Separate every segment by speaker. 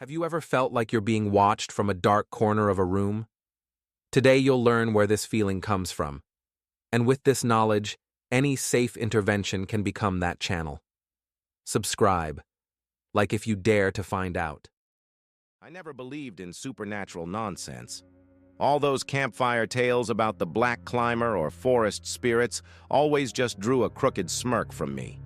Speaker 1: Have you ever felt like you're being watched from a dark corner of a room? Today you'll learn where this feeling comes from. And with this knowledge, any safe intervention can become that channel. Subscribe, like if you dare to find out.
Speaker 2: I never believed in supernatural nonsense. All those campfire tales about the black climber or forest spirits always just drew a crooked smirk from me.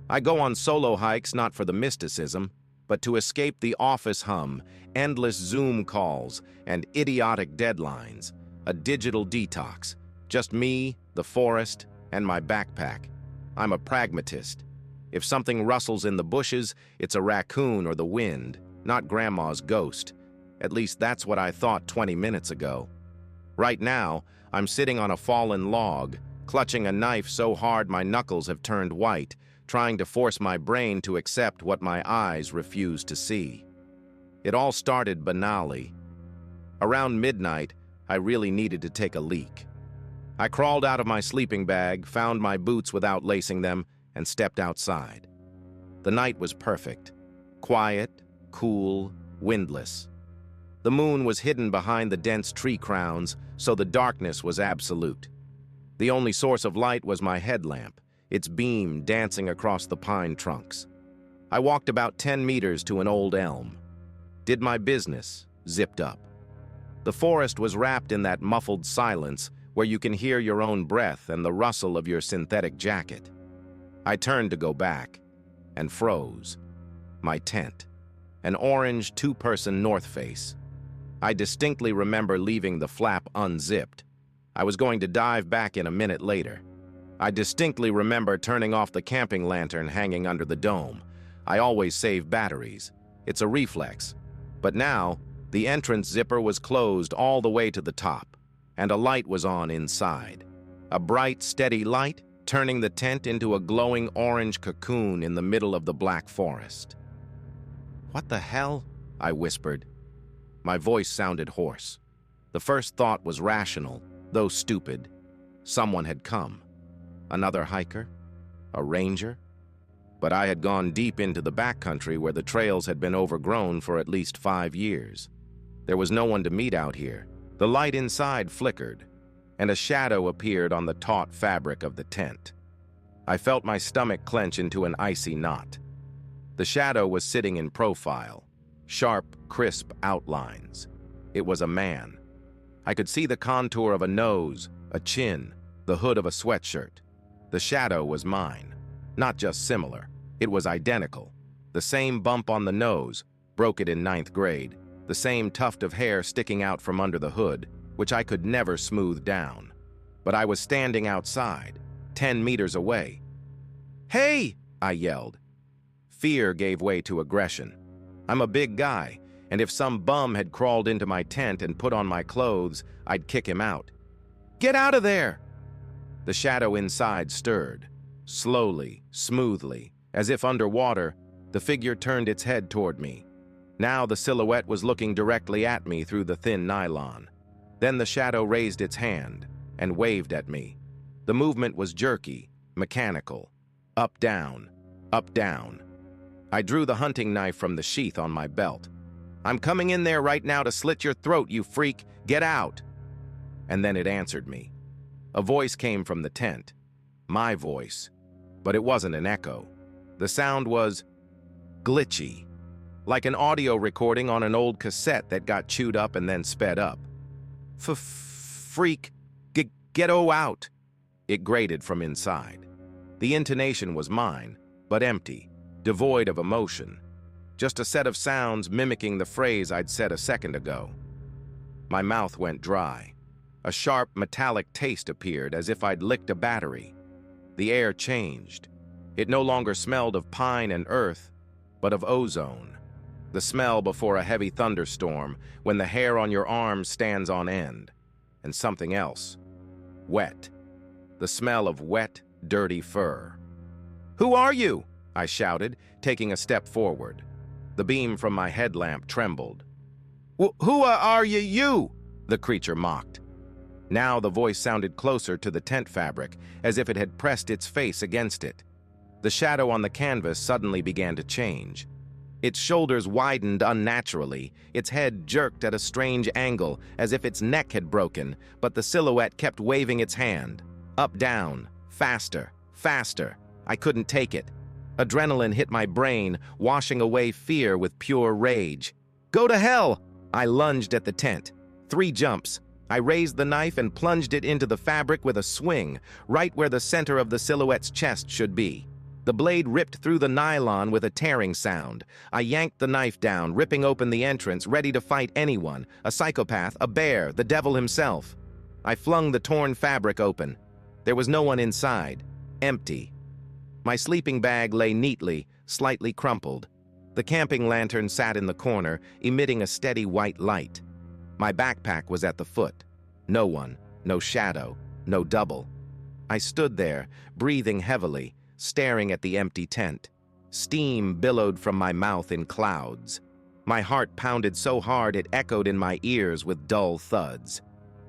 Speaker 2: I go on solo hikes not for the mysticism, but to escape the office hum, endless Zoom calls, and idiotic deadlines. A digital detox. Just me, the forest, and my backpack. I'm a pragmatist. If something rustles in the bushes, it's a raccoon or the wind, not Grandma's ghost. At least that's what I thought 20 minutes ago. Right now, I'm sitting on a fallen log, clutching a knife so hard my knuckles have turned white, trying to force my brain to accept what my eyes refuse to see. It all started banally. Around midnight, I really needed to take a leak. I crawled out of my sleeping bag, found my boots without lacing them, and stepped outside. The night was perfect. Quiet, cool, windless. The moon was hidden behind the dense tree crowns, so the darkness was absolute. The only source of light was my headlamp, its beam dancing across the pine trunks. I walked about 10 meters to an old elm. Did my business, zipped up. The forest was wrapped in that muffled silence where you can hear your own breath and the rustle of your synthetic jacket. I turned to go back, and froze. My tent. An orange two-person North Face. I distinctly remember leaving the flap unzipped. I was going to dive back in a minute later. I distinctly remember turning off the camping lantern hanging under the dome. I always save batteries. It's a reflex. But now, the entrance zipper was closed all the way to the top, and a light was on inside. A bright, steady light, turning the tent into a glowing orange cocoon in the middle of the black forest. "What the hell?" I whispered. My voice sounded hoarse. The first thought was rational, though stupid. Someone had come. Another hiker? A ranger? But I had gone deep into the backcountry where the trails had been overgrown for at least 5 years. There was no one to meet out here. The light inside flickered, and a shadow appeared on the taut fabric of the tent. I felt my stomach clench into an icy knot. The shadow was sitting in profile, sharp, crisp outlines. It was a man. I could see the contour of a nose, a chin, the hood of a sweatshirt. The shadow was mine. Not just similar. It was identical. The same bump on the nose, broke it in 9th grade. The same tuft of hair sticking out from under the hood, which I could never smooth down. But I was standing outside, 10 meters away. "Hey!" I yelled. Fear gave way to aggression. I'm a big guy, and if some bum had crawled into my tent and put on my clothes, I'd kick him out. "Get out of there!" The shadow inside stirred. Slowly, smoothly, as if underwater, the figure turned its head toward me. Now the silhouette was looking directly at me through the thin nylon. Then the shadow raised its hand and waved at me. The movement was jerky, mechanical. Up, down, up, down. I drew the hunting knife from the sheath on my belt. "I'm coming in there right now to slit your throat, you freak! Get out!" And then it answered me. A voice came from the tent. My voice. But it wasn't an echo. The sound was glitchy, like an audio recording on an old cassette that got chewed up and then sped up. "Freak, get-o out!" It grated from inside. The intonation was mine, but empty, devoid of emotion. Just a set of sounds mimicking the phrase I'd said a second ago. My mouth went dry. A sharp, metallic taste appeared, as if I'd licked a battery. The air changed. It no longer smelled of pine and earth, but of ozone. The smell before a heavy thunderstorm, when the hair on your arms stands on end. And something else. Wet. The smell of wet, dirty fur. "Who are you?" I shouted, taking a step forward. The beam from my headlamp trembled. Who are you?" the creature mocked. Now the voice sounded closer to the tent fabric, as if it had pressed its face against it. The shadow on the canvas suddenly began to change. Its shoulders widened unnaturally, its head jerked at a strange angle, as if its neck had broken, but the silhouette kept waving its hand. Up, down, faster, faster. I couldn't take it. Adrenaline hit my brain, washing away fear with pure rage. Go to hell! I lunged at the tent. 3 jumps. I raised the knife and plunged it into the fabric with a swing, right where the center of the silhouette's chest should be. The blade ripped through the nylon with a tearing sound. I yanked the knife down, ripping open the entrance, ready to fight anyone, a psychopath, a bear, the devil himself. I flung the torn fabric open. There was no one inside. Empty. My sleeping bag lay neatly, slightly crumpled. The camping lantern sat in the corner, emitting a steady white light. My backpack was at the foot. No one, no shadow, no double. I stood there, breathing heavily, staring at the empty tent. Steam billowed from my mouth in clouds. My heart pounded so hard it echoed in my ears with dull thuds.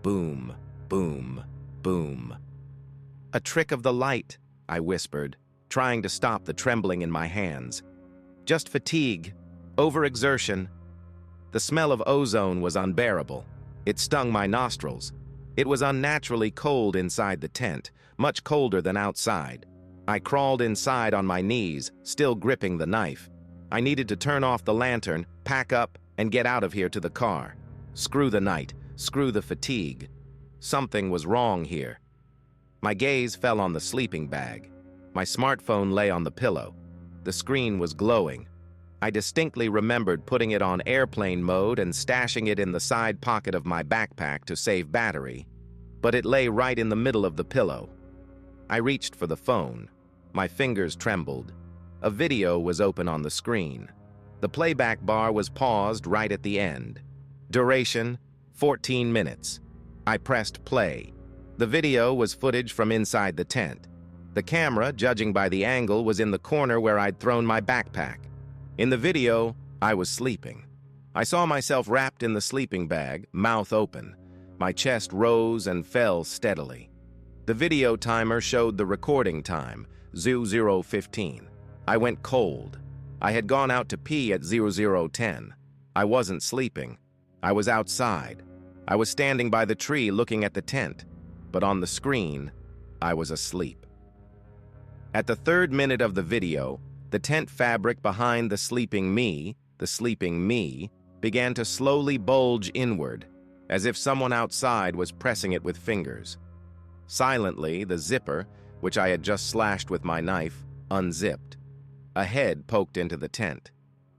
Speaker 2: Boom, boom, boom. A trick of the light, I whispered, trying to stop the trembling in my hands. Just fatigue, overexertion. The smell of ozone was unbearable. It stung my nostrils. It was unnaturally cold inside the tent, much colder than outside. I crawled inside on my knees, still gripping the knife. I needed to turn off the lantern, pack up, and get out of here to the car. Screw the night, screw the fatigue. Something was wrong here. My gaze fell on the sleeping bag. My smartphone lay on the pillow. The screen was glowing. I distinctly remembered putting it on airplane mode and stashing it in the side pocket of my backpack to save battery, but it lay right in the middle of the pillow. I reached for the phone. My fingers trembled. A video was open on the screen. The playback bar was paused right at the end. Duration, 14 minutes. I pressed play. The video was footage from inside the tent. The camera, judging by the angle, was in the corner where I'd thrown my backpack. In the video, I was sleeping. I saw myself wrapped in the sleeping bag, mouth open. My chest rose and fell steadily. The video timer showed the recording time, 00:15. I went cold. I had gone out to pee at 00:10. I wasn't sleeping. I was outside. I was standing by the tree looking at the tent, but on the screen, I was asleep. At the 3rd minute of the video, the tent fabric behind the sleeping me, began to slowly bulge inward, as if someone outside was pressing it with fingers. Silently, the zipper, which I had just slashed with my knife, unzipped. A head poked into the tent.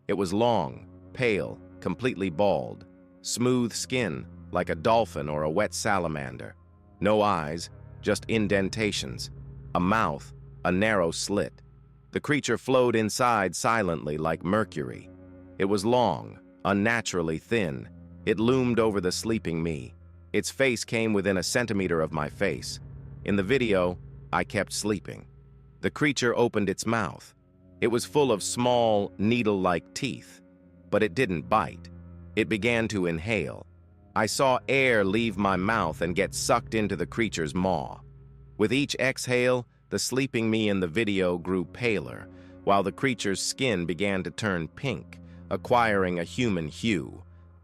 Speaker 2: It was long, pale, completely bald, smooth skin like a dolphin or a wet salamander. No eyes, just indentations, a mouth, a narrow slit. The creature flowed inside silently like mercury. It was long, unnaturally thin. It loomed over the sleeping me. Its face came within a centimeter of my face. In the video, I kept sleeping. The creature opened its mouth. It was full of small, needle-like teeth, but it didn't bite. It began to inhale. I saw air leave my mouth and get sucked into the creature's maw. With each exhale, the sleeping me in the video grew paler, while the creature's skin began to turn pink, acquiring a human hue.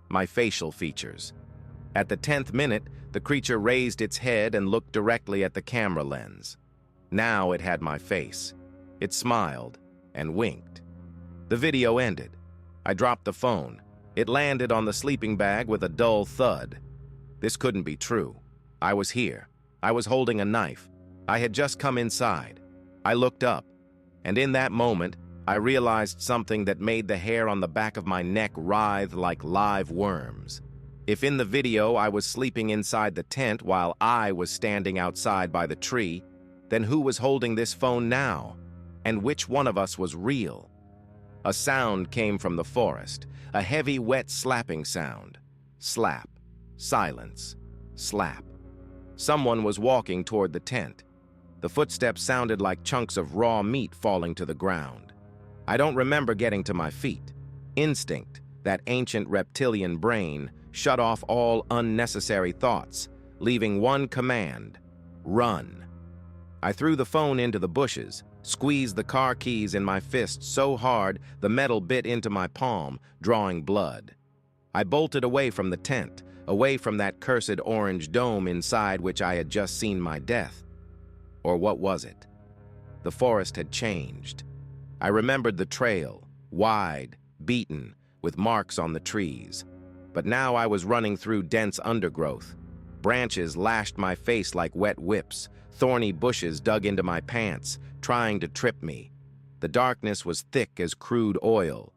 Speaker 2: My facial features. At the 10th minute, the creature raised its head and looked directly at the camera lens. Now it had my face. It smiled and winked. The video ended. I dropped the phone. It landed on the sleeping bag with a dull thud. This couldn't be true. I was here. I was holding a knife. I had just come inside. I looked up, and in that moment, I realized something that made the hair on the back of my neck writhe like live worms. If in the video I was sleeping inside the tent while I was standing outside by the tree, then who was holding this phone now? And which one of us was real? A sound came from the forest, a heavy, wet slapping sound. Slap. Silence. Slap. Someone was walking toward the tent. The footsteps sounded like chunks of raw meat falling to the ground. I don't remember getting to my feet. Instinct, that ancient reptilian brain, shut off all unnecessary thoughts, leaving one command: run. I threw the phone into the bushes, squeezed the car keys in my fist so hard the metal bit into my palm, drawing blood. I bolted away from the tent, away from that cursed orange dome inside which I had just seen my death. Or what was it? The forest had changed. I remembered the trail, wide, beaten, with marks on the trees. But now I was running through dense undergrowth. Branches lashed my face like wet whips. Thorny bushes dug into my pants, trying to trip me. The darkness was thick as crude oil.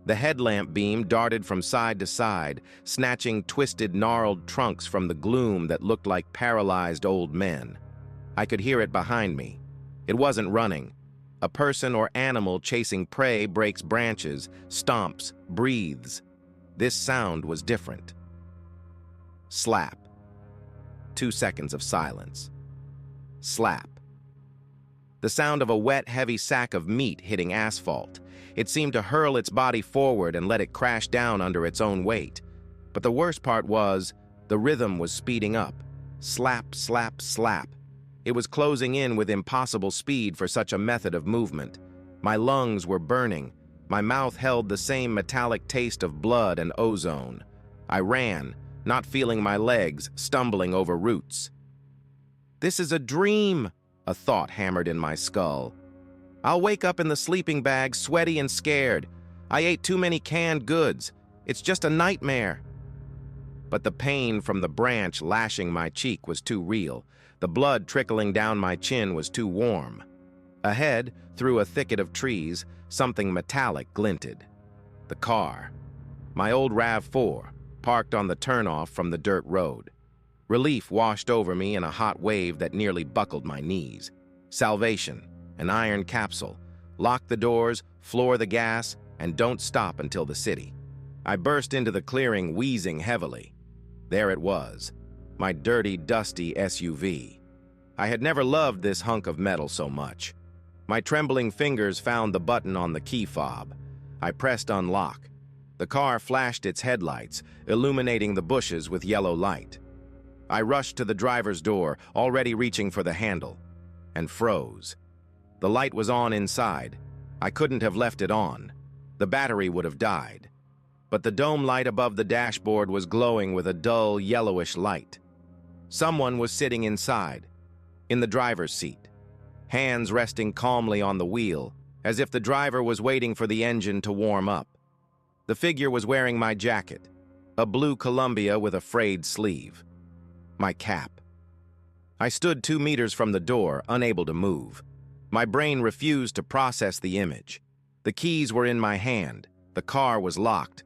Speaker 2: The headlamp beam darted from side to side, snatching twisted, gnarled trunks from the gloom that looked like paralyzed old men. I could hear it behind me. It wasn't running. A person or animal chasing prey breaks branches, stomps, breathes. This sound was different. Slap. 2 seconds of silence. Slap. The sound of a wet, heavy sack of meat hitting asphalt. It seemed to hurl its body forward and let it crash down under its own weight. But the worst part was, the rhythm was speeding up. Slap, slap, slap. It was closing in with impossible speed for such a method of movement. My lungs were burning. My mouth held the same metallic taste of blood and ozone. I ran, not feeling my legs, stumbling over roots. This is a dream, a thought hammered in my skull. I'll wake up in the sleeping bag, sweaty and scared. I ate too many canned goods. It's just a nightmare. But the pain from the branch lashing my cheek was too real. The blood trickling down my chin was too warm. Ahead, through a thicket of trees, something metallic glinted. The car. My old RAV4, parked on the turnoff from the dirt road. Relief washed over me in a hot wave that nearly buckled my knees. Salvation, an iron capsule. Lock the doors, floor the gas, and don't stop until the city. I burst into the clearing, wheezing heavily. There it was, my dirty, dusty SUV. I had never loved this hunk of metal so much. My trembling fingers found the button on the key fob. I pressed unlock. The car flashed its headlights, illuminating the bushes with yellow light. I rushed to the driver's door, already reaching for the handle, and froze. The light was on inside. I couldn't have left it on. The battery would have died. But the dome light above the dashboard was glowing with a dull, yellowish light. Someone was sitting inside, in the driver's seat, hands resting calmly on the wheel, as if the driver was waiting for the engine to warm up. The figure was wearing my jacket, a blue Columbia with a frayed sleeve. My cap. I stood 2 meters from the door, unable to move. My brain refused to process the image. The keys were in my hand. The car was locked.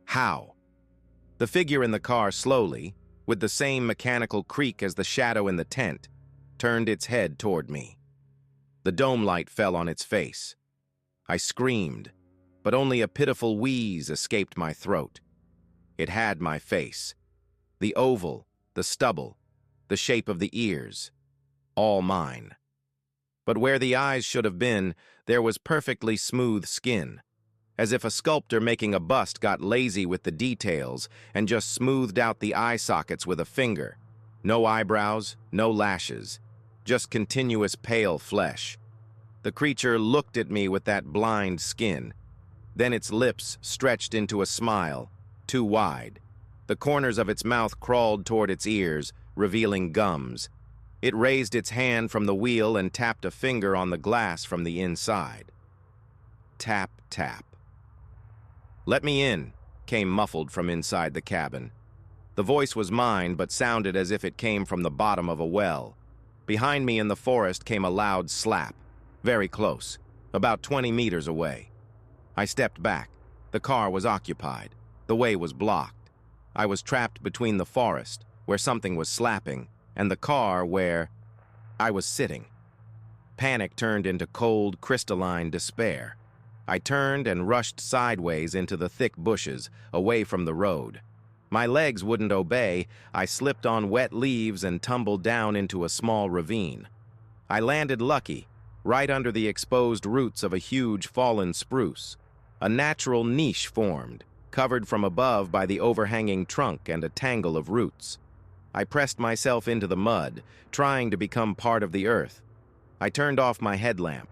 Speaker 2: How? The figure in the car slowly, with the same mechanical creak as the shadow in the tent, turned its head toward me. The dome light fell on its face. I screamed, but only a pitiful wheeze escaped my throat. It had my face. The oval, the stubble, the shape of the ears, all mine. But where the eyes should have been, there was perfectly smooth skin, as if a sculptor making a bust got lazy with the details and just smoothed out the eye sockets with a finger. No eyebrows, no lashes, just continuous pale flesh. The creature looked at me with that blind skin. Then its lips stretched into a smile, too wide. The corners of its mouth crawled toward its ears, revealing gums. It raised its hand from the wheel and tapped a finger on the glass from the inside. Tap, tap. "Let me in," came muffled from inside the cabin. The voice was mine, but sounded as if it came from the bottom of a well. Behind me in the forest came a loud slap, very close, about 20 meters away. I stepped back. The car was occupied. The way was blocked. I was trapped between the forest, where something was slapping, and the car where I was sitting. Panic turned into cold, crystalline despair. I turned and rushed sideways into the thick bushes, away from the road. My legs wouldn't obey. I slipped on wet leaves and tumbled down into a small ravine. I landed lucky, right under the exposed roots of a huge fallen spruce. A natural niche formed, covered from above by the overhanging trunk and a tangle of roots. I pressed myself into the mud, trying to become part of the earth. I turned off my headlamp.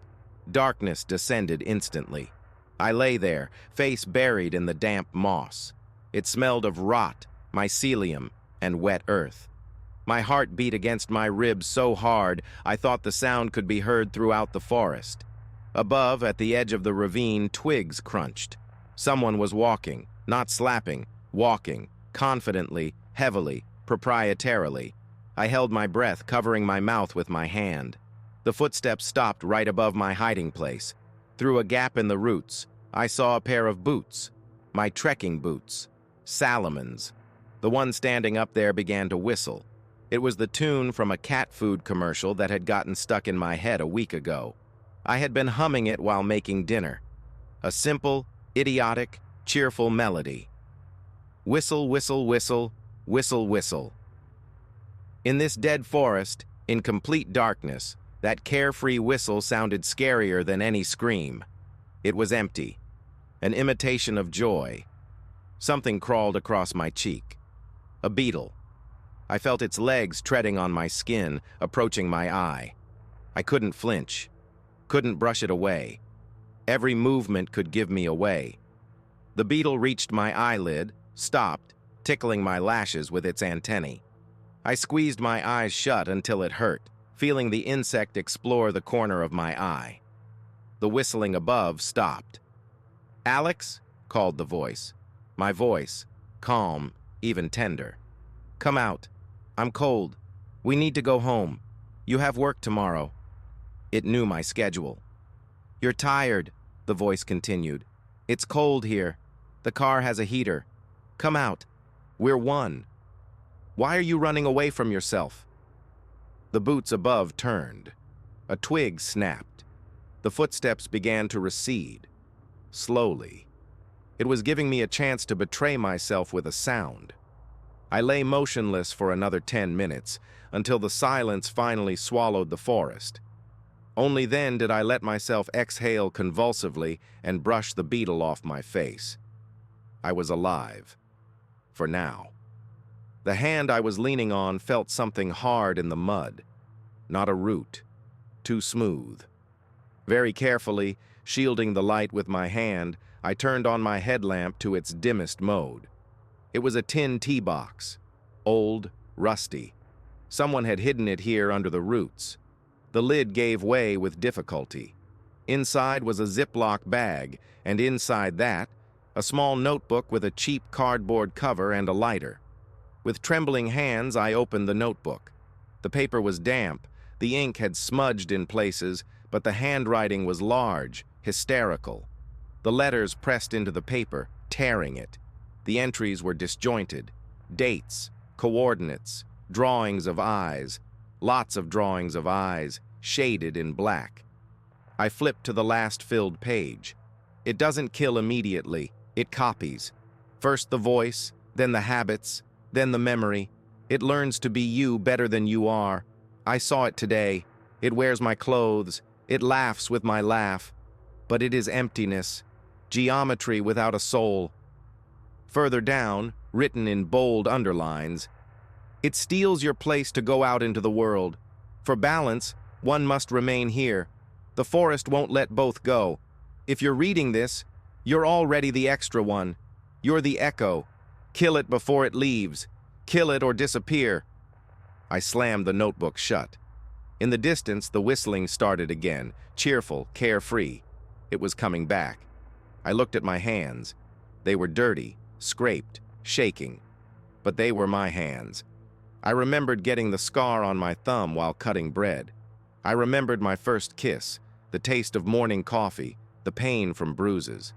Speaker 2: Darkness descended instantly. I lay there, face buried in the damp moss. It smelled of rot, mycelium, and wet earth. My heart beat against my ribs so hard I thought the sound could be heard throughout the forest. Above, at the edge of the ravine, twigs crunched. Someone was walking, not slapping, walking, confidently, heavily, proprietarily. I held my breath, covering my mouth with my hand. The footsteps stopped right above my hiding place. Through a gap in the roots, I saw a pair of boots. My trekking boots. Salomons. The one standing up there began to whistle. It was the tune from a cat food commercial that had gotten stuck in my head a week ago. I had been humming it while making dinner. A simple, idiotic, cheerful melody. Whistle, whistle, whistle, whistle, whistle. In this dead forest, in complete darkness, that carefree whistle sounded scarier than any scream. It was empty, an imitation of joy. Something crawled across my cheek. A beetle. I felt its legs treading on my skin, approaching my eye. I couldn't flinch, couldn't brush it away. Every movement could give me away. The beetle reached my eyelid, stopped, tickling my lashes with its antennae. I squeezed my eyes shut until it hurt, feeling the insect explore the corner of my eye. The whistling above stopped. "Alex?" called the voice. My voice, calm, even tender. "Come out. I'm cold. We need to go home. You have work tomorrow." It knew my schedule. "You're tired," the voice continued. "It's cold here. The car has a heater. Come out. We're one. Why are you running away from yourself?" The boots above turned. A twig snapped. The footsteps began to recede. Slowly. It was giving me a chance to betray myself with a sound. I lay motionless for another 10 minutes, until the silence finally swallowed the forest. Only then did I let myself exhale convulsively and brush the beetle off my face. I was alive. For now. The hand I was leaning on felt something hard in the mud. Not a root. Too smooth. Very carefully, shielding the light with my hand, I turned on my headlamp to its dimmest mode. It was a tin tea box. Old, rusty. Someone had hidden it here under the roots. The lid gave way with difficulty. Inside was a Ziploc bag, and inside that, a small notebook with a cheap cardboard cover and a lighter. With trembling hands, I opened the notebook. The paper was damp, the ink had smudged in places, but the handwriting was large, hysterical. The letters pressed into the paper, tearing it. The entries were disjointed. Dates, coordinates, drawings of eyes, lots of drawings of eyes, shaded in black. I flipped to the last filled page. It doesn't kill immediately, it copies. First the voice, then the habits, then the memory. It learns to be you better than you are. I saw it today. It wears my clothes. It laughs with my laugh. But it is emptiness, geometry without a soul. Further down, written in bold underlines, "It steals your place to go out into the world. For balance, one must remain here. The forest won't let both go. If you're reading this, you're already the extra one. You're the echo. Kill it before it leaves. Kill it or disappear." I slammed the notebook shut. In the distance, the whistling started again, cheerful, carefree. It was coming back. I looked at my hands. They were dirty, scraped, shaking. But they were my hands. I remembered getting the scar on my thumb while cutting bread. I remembered my first kiss, the taste of morning coffee, the pain from bruises.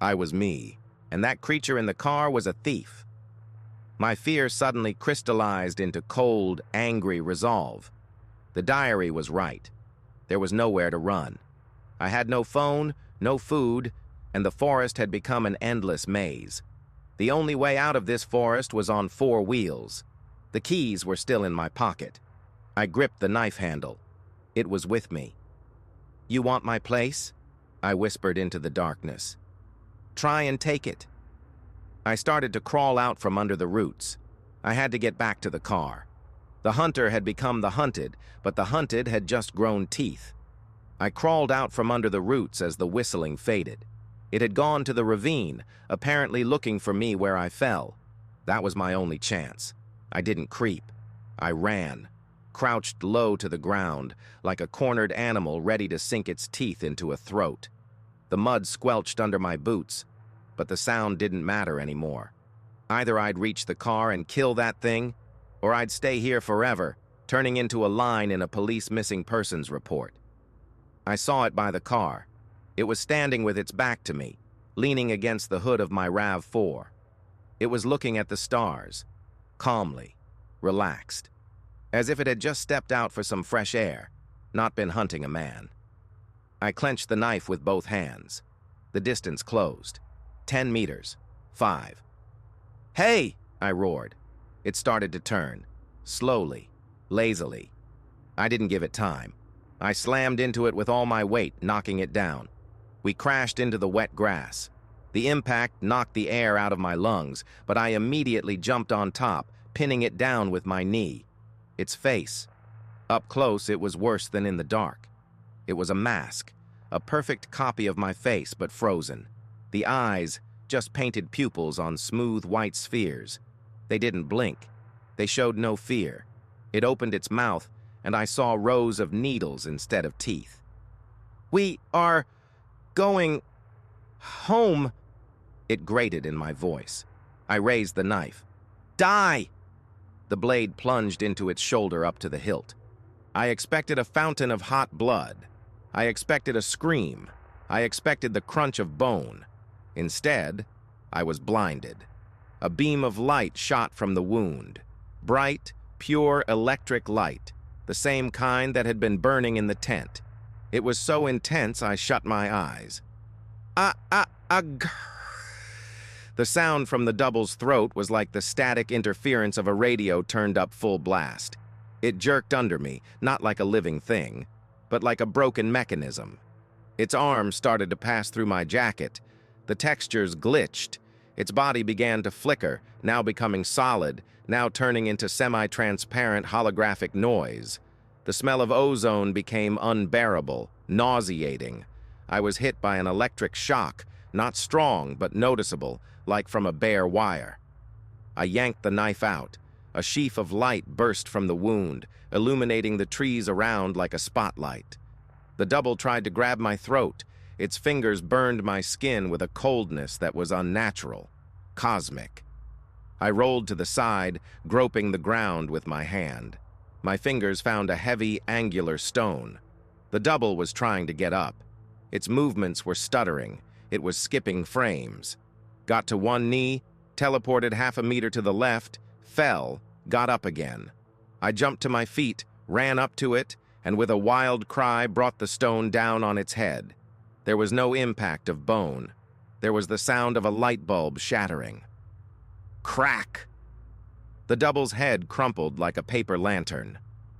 Speaker 2: I was me, and that creature in the car was a thief. My fear suddenly crystallized into cold, angry resolve. The diary was right. There was nowhere to run. I had no phone, no food, and the forest had become an endless maze. The only way out of this forest was on 4 wheels. The keys were still in my pocket. I gripped the knife handle. It was with me. "You want my place?" I whispered into the darkness. "Try and take it." I started to crawl out from under the roots. I had to get back to the car. The hunter had become the hunted, but the hunted had just grown teeth. I crawled out from under the roots as the whistling faded. It had gone to the ravine, apparently looking for me where I fell. That was my only chance. I didn't creep. I ran, crouched low to the ground, like a cornered animal ready to sink its teeth into a throat. The mud squelched under my boots, but the sound didn't matter anymore. Either I'd reach the car and kill that thing, or I'd stay here forever, turning into a line in a police missing persons report. I saw it by the car. It was standing with its back to me, leaning against the hood of my RAV4. It was looking at the stars, calmly, relaxed, as if it had just stepped out for some fresh air, not been hunting a man. I clenched the knife with both hands. The distance closed. 10 meters. 5. "Hey!" I roared. It started to turn, slowly, lazily. I didn't give it time. I slammed into it with all my weight, knocking it down. We crashed into the wet grass. The impact knocked the air out of my lungs, but I immediately jumped on top, pinning it down with my knee. Its face. Up close, it was worse than in the dark. It was a mask, a perfect copy of my face, but frozen. The eyes, just painted pupils on smooth white spheres. They didn't blink. They showed no fear. It opened its mouth, and I saw rows of needles instead of teeth. "We are going home," it grated in my voice. I raised the knife. "Die!" The blade plunged into its shoulder up to the hilt. I expected a fountain of hot blood. I expected a scream. I expected the crunch of bone. Instead, I was blinded. A beam of light shot from the wound. Bright, pure electric light, the same kind that had been burning in the tent. It was so intense I shut my eyes. Grrr. The sound from the double's throat was like the static interference of a radio turned up full blast. It jerked under me, not like a living thing, but like a broken mechanism. Its arms started to pass through my jacket. The textures glitched. Its body began to flicker, now becoming solid, now turning into semi-transparent holographic noise. The smell of ozone became unbearable, nauseating. I was hit by an electric shock, not strong but noticeable, like from a bare wire. I yanked the knife out. A sheaf of light burst from the wound, illuminating the trees around like a spotlight. The double tried to grab my throat. Its fingers burned my skin with a coldness that was unnatural, cosmic. I rolled to the side, groping the ground with my hand. My fingers found a heavy, angular stone. The double was trying to get up. Its movements were stuttering. It was skipping frames. Got to one knee, teleported half a meter to the left, fell, got up again. I jumped to my feet, ran up to it, and with a wild cry brought the stone down on its head. There was no impact of bone. There was the sound of a light bulb shattering. Crack! The double's head crumpled like a paper lantern.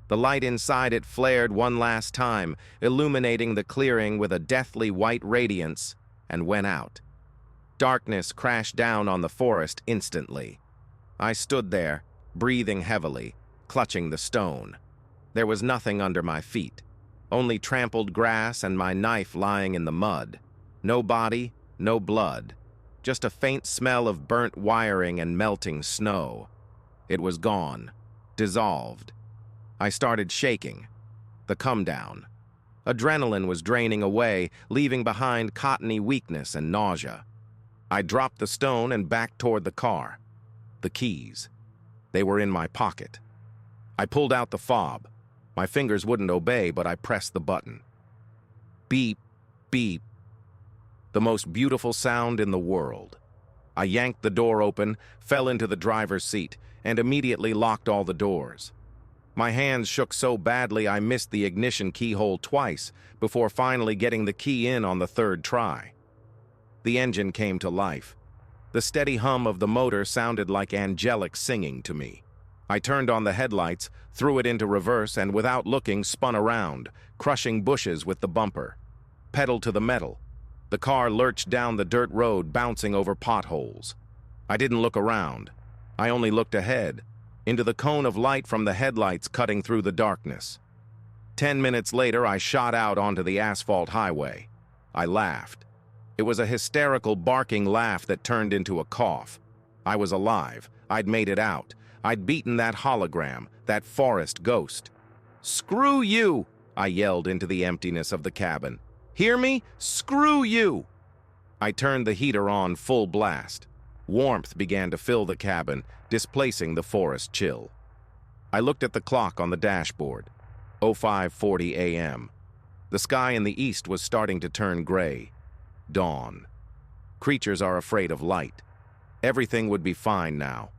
Speaker 2: The light inside it flared one last time, illuminating the clearing with a deathly white radiance, and went out. Darkness crashed down on the forest instantly. I stood there, breathing heavily, clutching the stone. There was nothing under my feet, only trampled grass and my knife lying in the mud. No body, no blood, just a faint smell of burnt wiring and melting snow. It was gone, dissolved. I started shaking. The come-down. Adrenaline was draining away, leaving behind cottony weakness and nausea. I dropped the stone and backed toward the car. The keys. They were in my pocket. I pulled out the fob. My fingers wouldn't obey, but I pressed the button. Beep, beep. The most beautiful sound in the world. I yanked the door open, fell into the driver's seat, and immediately locked all the doors. My hands shook so badly I missed the ignition keyhole twice before finally getting the key in on the third try. The engine came to life. The steady hum of the motor sounded like angelic singing to me. I turned on the headlights, threw it into reverse, and without looking spun around, crushing bushes with the bumper. Pedal to the metal. The car lurched down the dirt road, bouncing over potholes. I didn't look around. I only looked ahead, into the cone of light from the headlights cutting through the darkness. 10 minutes later, I shot out onto the asphalt highway. I laughed. It was a hysterical barking laugh that turned into a cough. I was alive. I'd made it out. I'd beaten that hologram, that forest ghost. "Screw you!" I yelled into the emptiness of the cabin. "Hear me? Screw you!" I turned the heater on full blast. Warmth began to fill the cabin, displacing the forest chill. I looked at the clock on the dashboard. 05:40 a.m. The sky in the east was starting to turn gray. Dawn. Creatures are afraid of light. Everything would be fine now.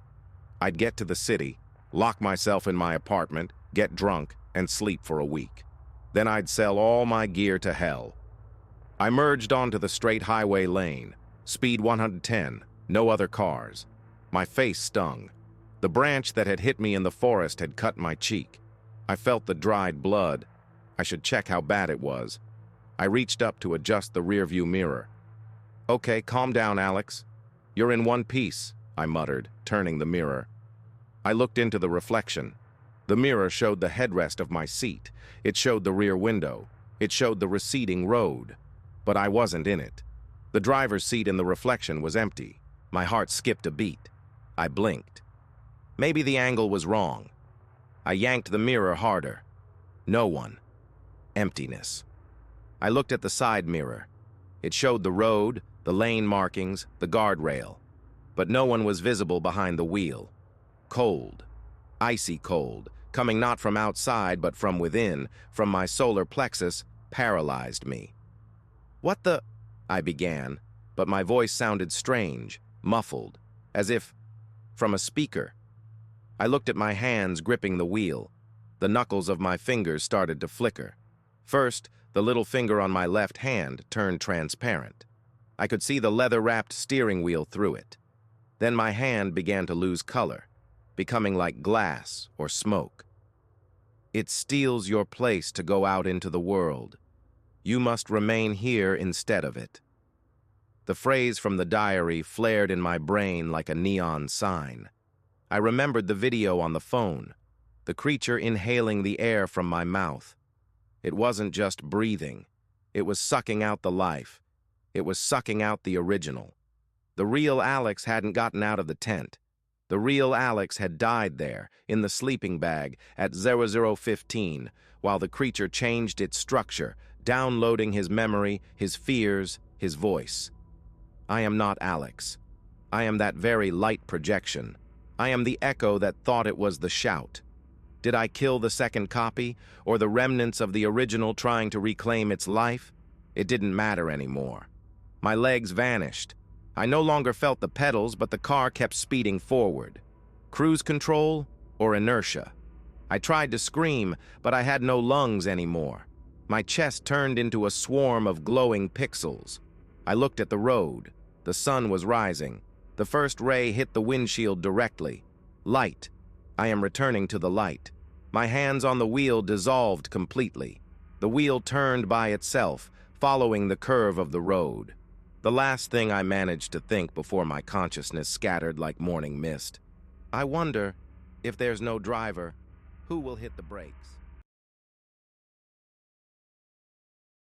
Speaker 2: I'd get to the city, lock myself in my apartment, get drunk, and sleep for a week. Then I'd sell all my gear to hell. I merged onto the straight highway lane. Speed 110, no other cars. My face stung. The branch that had hit me in the forest had cut my cheek. I felt the dried blood. I should check how bad it was. I reached up to adjust the rearview mirror. "Okay, calm down, Alex. You're in one piece," I muttered, turning the mirror. I looked into the reflection. The mirror showed the headrest of my seat. It showed the rear window. It showed the receding road. But I wasn't in it. The driver's seat in the reflection was empty. My heart skipped a beat. I blinked. Maybe the angle was wrong. I yanked the mirror harder. No one. Emptiness. I looked at the side mirror. It showed the road, the lane markings, the guardrail. But no one was visible behind the wheel. Cold. Icy cold, coming not from outside but from within, from my solar plexus, paralyzed me. "What the—" I began, but my voice sounded strange, muffled, as if from a speaker. I looked at my hands gripping the wheel. The knuckles of my fingers started to flicker. First, the little finger on my left hand turned transparent. I could see the leather-wrapped steering wheel through it. Then my hand began to lose color, becoming like glass or smoke. "It steals your place to go out into the world. You must remain here instead of it." The phrase from the diary flared in my brain like a neon sign. I remembered the video on the phone, the creature inhaling the air from my mouth. It wasn't just breathing. It was sucking out the life. It was sucking out the original. The real Alex hadn't gotten out of the tent. The real Alex had died there, in the sleeping bag, at 00:15, while the creature changed its structure, downloading his memory, his fears, his voice. I am not Alex. I am that very light projection. I am the echo that thought it was the shout. Did I kill the second copy, or the remnants of the original trying to reclaim its life? It didn't matter anymore. My legs vanished. I no longer felt the pedals, but the car kept speeding forward. Cruise control or inertia? I tried to scream, but I had no lungs anymore. My chest turned into a swarm of glowing pixels. I looked at the road. The sun was rising. The first ray hit the windshield directly. Light. I am returning to the light. My hands on the wheel dissolved completely. The wheel turned by itself, following the curve of the road. The last thing I managed to think before my consciousness scattered like morning mist. I wonder, if there's no driver, who will hit the brakes?